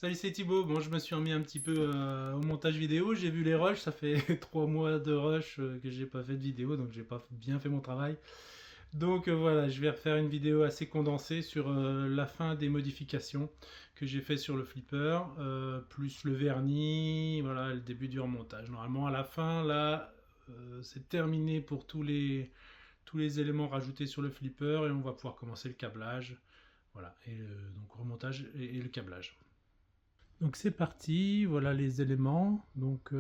Salut, c'est Thibaut. Bon, je me suis remis un petit peu au montage vidéo. J'ai vu les rushs. Ça fait 3 mois de rush que j'ai pas fait de vidéo, donc j'ai pas bien fait mon travail. Donc voilà, je vais refaire une vidéo assez condensée sur la fin des modifications que j'ai fait sur le flipper, plus le vernis, voilà, le début du remontage. Normalement, à la fin, là, c'est terminé pour tous les éléments rajoutés sur le flipper et on va pouvoir commencer le câblage. Voilà, et donc remontage et le câblage. Donc c'est parti, voilà les éléments. Donc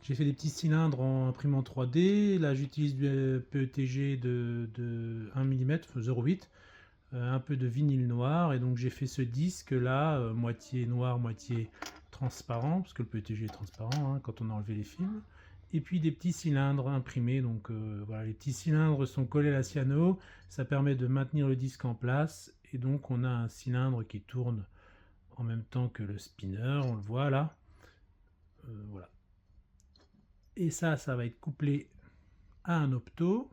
j'ai fait des petits cylindres en imprimant 3D. Là j'utilise du PETG de 1 mm, 0,8, un peu de vinyle noir. Et donc j'ai fait ce disque là, moitié noir, moitié transparent, parce que le PETG est transparent hein, quand on a enlevé les films. Et puis des petits cylindres imprimés. Donc voilà, les petits cylindres sont collés à la cyano. Ça permet de maintenir le disque en place. Et donc on a un cylindre qui tourne en même temps que le spinner, on le voit là. Voilà. Et ça va être couplé à un opto.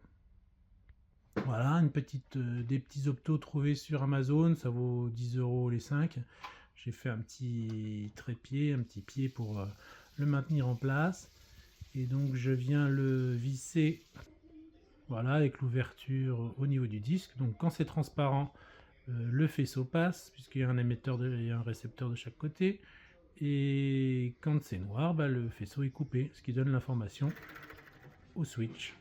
Voilà, des petits optos trouvés sur Amazon, ça vaut 10 € les 5. J'ai fait un petit trépied, un petit pied pour le maintenir en place. Et donc je viens le visser, voilà, avec l'ouverture au niveau du disque. Donc quand c'est transparent, le faisceau passe, puisqu'il y a un émetteur et un récepteur de chaque côté. Et quand c'est noir, le faisceau est coupé, ce qui donne l'information au switch.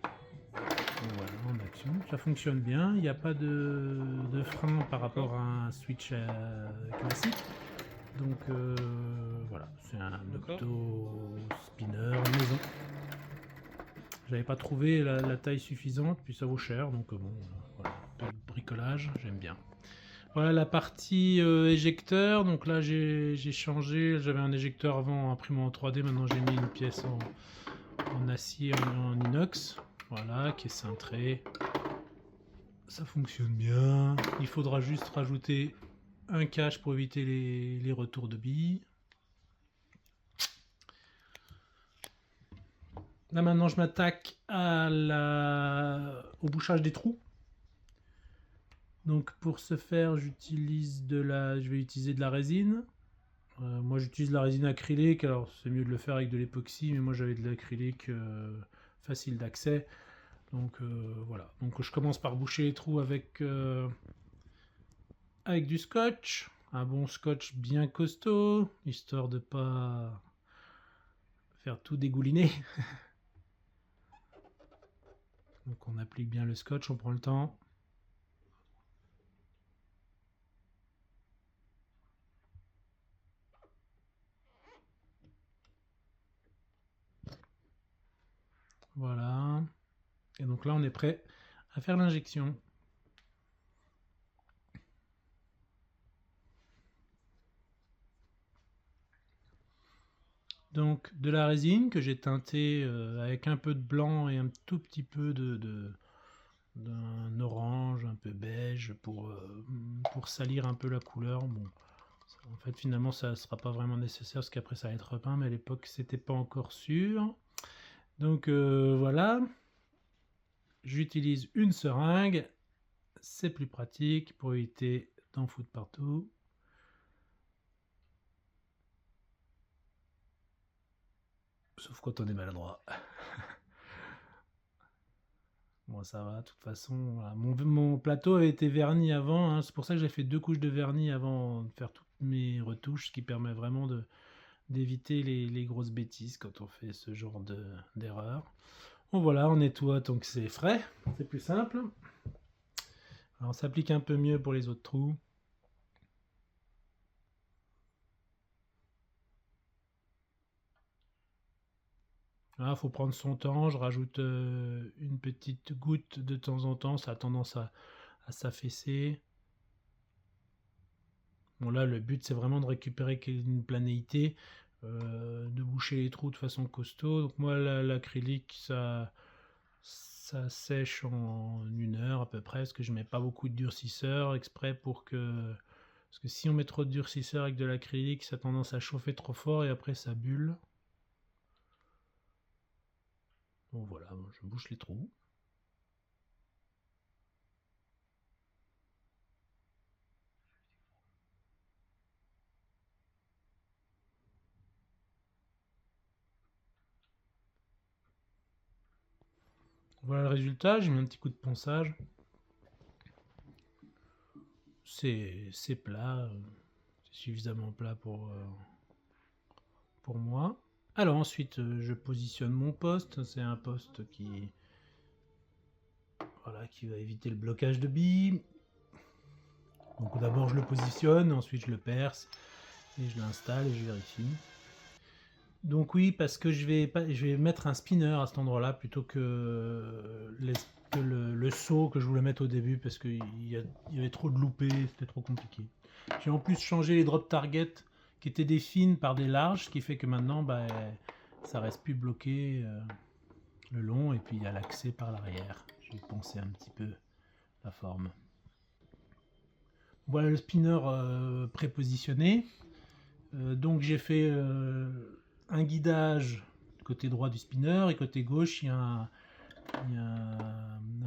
Donc voilà, en action, ça fonctionne bien, il n'y a pas de frein par rapport à un switch classique. Donc voilà, c'est un D'accord. opto spinner maison. J'avais pas trouvé la taille suffisante, puis ça vaut cher, donc bon, voilà, un peu de bricolage, j'aime bien. Voilà la partie éjecteur, donc là j'ai changé, j'avais un éjecteur avant imprimé en 3D, maintenant j'ai mis une pièce en acier, en inox, voilà, qui est cintrée. Ça fonctionne bien. Il faudra juste rajouter un cache pour éviter les retours de billes. Là maintenant je m'attaque au bouchage des trous. Donc pour ce faire je vais utiliser de la résine. Moi j'utilise la résine acrylique, alors c'est mieux de le faire avec de l'époxy, mais moi j'avais de l'acrylique facile d'accès. Donc voilà, donc je commence par boucher les trous avec du scotch, un bon scotch bien costaud, histoire de pas faire tout dégouliner. Donc on applique bien le scotch, on prend le temps. Voilà. Et donc là on est prêt à faire l'injection. Donc de la résine que j'ai teintée avec un peu de blanc et un tout petit peu d'un orange un peu beige pour salir un peu la couleur. Bon, en fait finalement ça ne sera pas vraiment nécessaire parce qu'après ça va être repeint, mais à l'époque c'était pas encore sûr. Donc voilà, j'utilise une seringue, c'est plus pratique pour éviter d'en foutre partout. Sauf quand on est maladroit. Bon, ça va, de toute façon. Voilà. Mon plateau avait été verni avant, hein. C'est pour ça que j'ai fait 2 couches de vernis avant de faire toutes mes retouches, ce qui permet vraiment d'éviter les grosses bêtises quand on fait ce genre d'erreur. Bon, voilà, on nettoie tant que c'est frais, c'est plus simple. Alors, on s'applique un peu mieux pour les autres trous. Là, faut prendre son temps. Je rajoute une petite goutte de temps en temps. Ça a tendance à s'affaisser. Bon, là, le but, c'est vraiment de récupérer une planéité, de boucher les trous de façon costaud. Donc moi, l'acrylique, ça sèche en 1 heure à peu près, parce que je mets pas beaucoup de durcisseur exprès pour que... Parce que si on met trop de durcisseur avec de l'acrylique, ça a tendance à chauffer trop fort et après ça bulle. Donc voilà, je bouche les trous. Voilà le résultat, j'ai mis un petit coup de ponçage. C'est plat, c'est suffisamment plat pour moi. Alors ensuite, je positionne mon poste. C'est un poste qui va éviter le blocage de billes. Donc d'abord je le positionne, ensuite je le perce et je l'installe et je vérifie. Donc oui, parce que je vais mettre un spinner à cet endroit-là plutôt que le saut que je voulais mettre au début parce qu'il y avait trop de loupés, c'était trop compliqué. J'ai en plus changé les drop targets qui étaient des fines par des larges, ce qui fait que maintenant ça reste plus bloqué le long et puis il y a l'accès par l'arrière. J'ai pensé un petit peu la forme. Voilà le spinner prépositionné. Donc j'ai fait un guidage côté droit du spinner et côté gauche il y a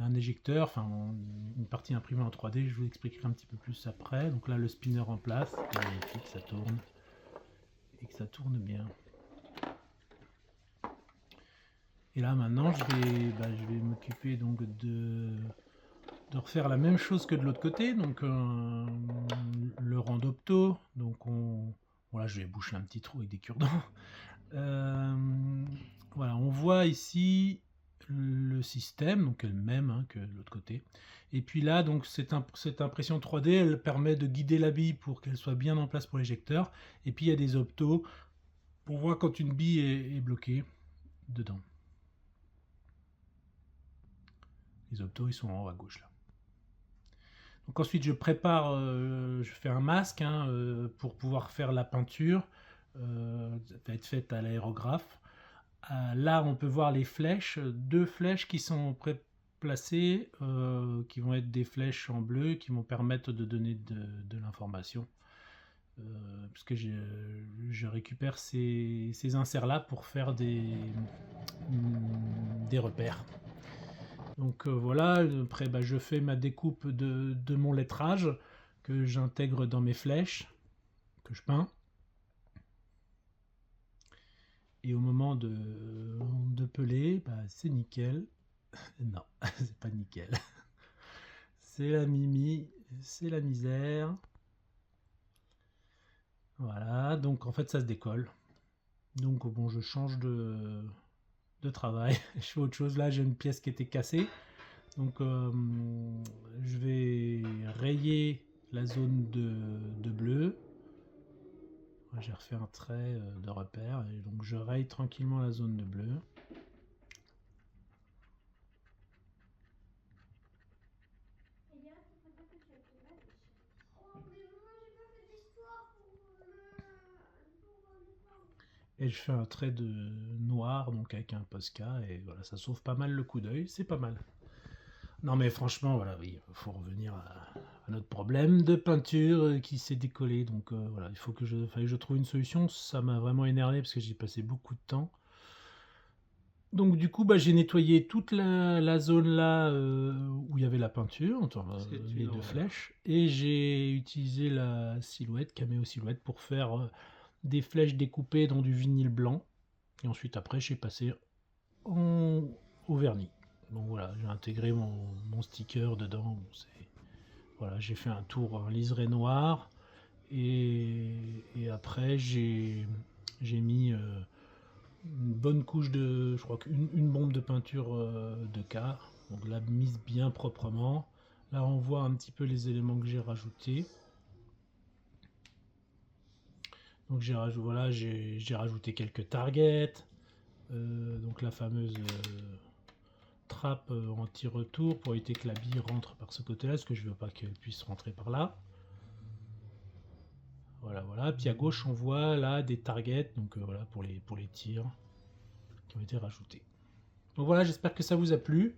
un éjecteur, enfin une partie imprimée en 3D, je vous expliquerai un petit peu plus après. Donc là le spinner en place, et vérifie que ça tourne et que ça tourne bien. Et là maintenant je vais m'occuper donc de refaire la même chose que de l'autre côté, donc le rang d'opto, donc voilà, je vais boucher un petit trou avec des cure-dents. Voilà, on voit ici le système, donc le même hein, que de l'autre côté. Et puis là, donc cette impression 3D, elle permet de guider la bille pour qu'elle soit bien en place pour l'éjecteur. Et puis il y a des optos pour voir quand une bille est bloquée dedans. Les optos, ils sont en haut à gauche là. Donc ensuite je prépare, je fais un masque hein, pour pouvoir faire la peinture. Ça va être faite à l'aérographe. Là on peut voir les flèches, 2 flèches qui sont placées, qui vont être des flèches en bleu, qui vont permettre de donner de l'information. Parce que je récupère ces inserts là pour faire des repères. Donc voilà, après je fais ma découpe de mon lettrage que j'intègre dans mes flèches, que je peins. Et au moment de peler, c'est nickel. Non, c'est pas nickel. C'est la mimi, c'est la misère. Voilà, donc en fait ça se décolle. Donc bon, je change de travail, je fais autre chose. Là j'ai une pièce qui était cassée. Donc je vais rayer la zone de bleu. J'ai refait un trait de repère et donc je raye tranquillement la zone de bleu. Et je fais un trait de noir donc avec un Posca et voilà, ça sauve pas mal le coup d'œil, c'est pas mal. Non mais franchement voilà, oui, faut revenir à notre problème de peinture qui s'est décollé. Donc voilà, il faut que je trouve une solution. Ça m'a vraiment énervé parce que j'ai passé beaucoup de temps. Donc du coup j'ai nettoyé toute la zone là où il y avait la peinture, les 2 flèches, et j'ai utilisé la silhouette, Caméo Silhouette, pour faire des flèches découpées dans du vinyle blanc. Et ensuite après j'ai passé au vernis. Donc voilà, j'ai intégré mon sticker dedans. Voilà, j'ai fait un tour en liseré noir et après j'ai mis une bonne couche de, je crois qu'une bombe de peinture de quart. Donc là mise bien proprement. Là on voit un petit peu les éléments que j'ai rajoutés. Donc j'ai rajouté quelques targets. Donc la fameuse trappe anti-retour pour éviter que la bille rentre par ce côté-là, parce que je veux pas qu'elle puisse rentrer par là. Voilà. Puis à gauche, on voit là des targets, donc voilà pour les tirs qui ont été rajoutés. Donc voilà, j'espère que ça vous a plu.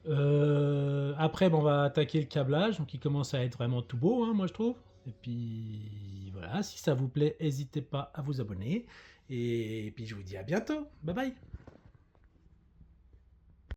Après, on va attaquer le câblage, donc il commence à être vraiment tout beau, hein, moi je trouve. Et puis voilà, si ça vous plaît, n'hésitez pas à vous abonner. Et puis je vous dis à bientôt. Bye bye.